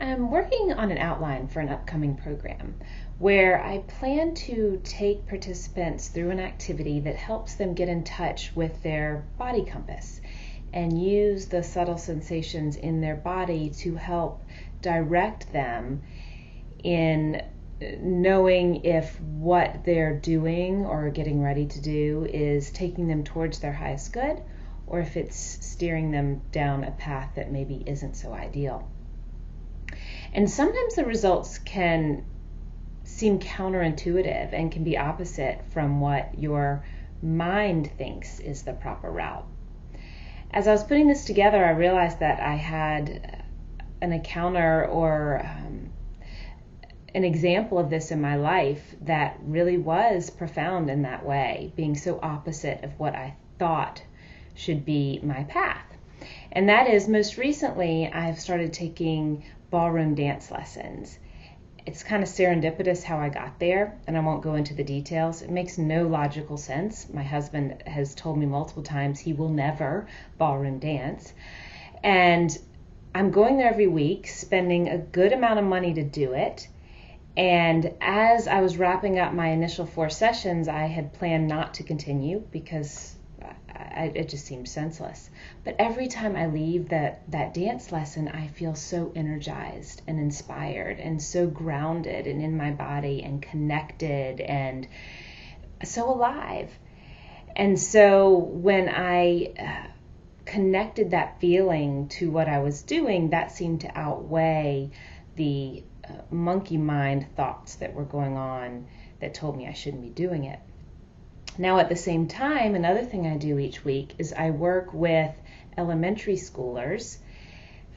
I'm working on an outline for an upcoming program where I plan to take participants through an activity that helps them get in touch with their body compass and use the subtle sensations in their body to help direct them in knowing if what they're doing or getting ready to do is taking them towards their highest good, or if it's steering them down a path that maybe isn't so ideal. And sometimes the results can seem counterintuitive and can be opposite from what your mind thinks is the proper route. As I was putting this together, I realized that I had an encounter or an example of this in my life that really was profound in that way, being so opposite of what I thought should be my path. And that is, most recently, I've started taking ballroom dance lessons. It's kind of serendipitous how I got there, and I won't go into the details. It makes no logical sense. My husband has told me multiple times he will never ballroom dance. And I'm going there every week, spending a good amount of money to do it. And as I was wrapping up my initial 4 sessions, I had planned not to continue because it just seemed senseless. But every time I leave that dance lesson, I feel so energized and inspired and so grounded and in my body and connected and so alive. And so when I connected that feeling to what I was doing, that seemed to outweigh the monkey mind thoughts that were going on that told me I shouldn't be doing it. Now, at the same time, another thing I do each week is I work with elementary schoolers,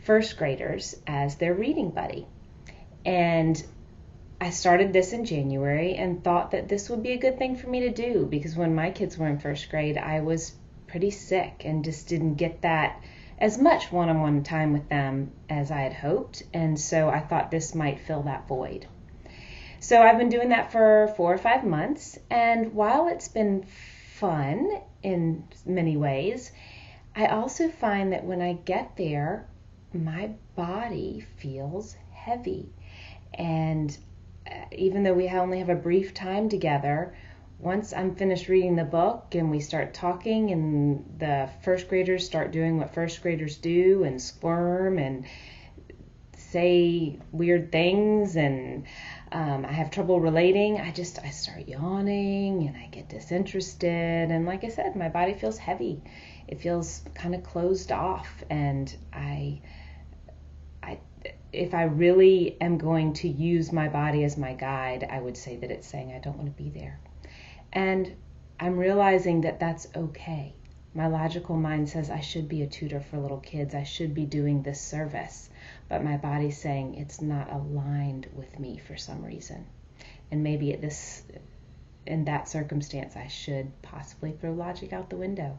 first graders, as their reading buddy. And I started this in January and thought that this would be a good thing for me to do because when my kids were in first grade, I was pretty sick and just didn't get that as much one-on-one time with them as I had hoped. And so I thought this might fill that void. So I've been doing that for 4 or 5 months, and while it's been fun in many ways, I also find that when I get there, my body feels heavy. And even though we only have a brief time together, once I'm finished reading the book and we start talking and the first graders start doing what first graders do and squirm and say weird things and I have trouble relating, I start yawning and I get disinterested, and like I said, my body feels heavy. It feels kind of closed off, and if I really am going to use my body as my guide, I would say that it's saying I don't want to be there. And I'm realizing that that's okay. My logical mind says I should be a tutor for little kids. I should be doing this service. But my body's saying it's not aligned with me for some reason. And maybe in that circumstance, I should possibly throw logic out the window.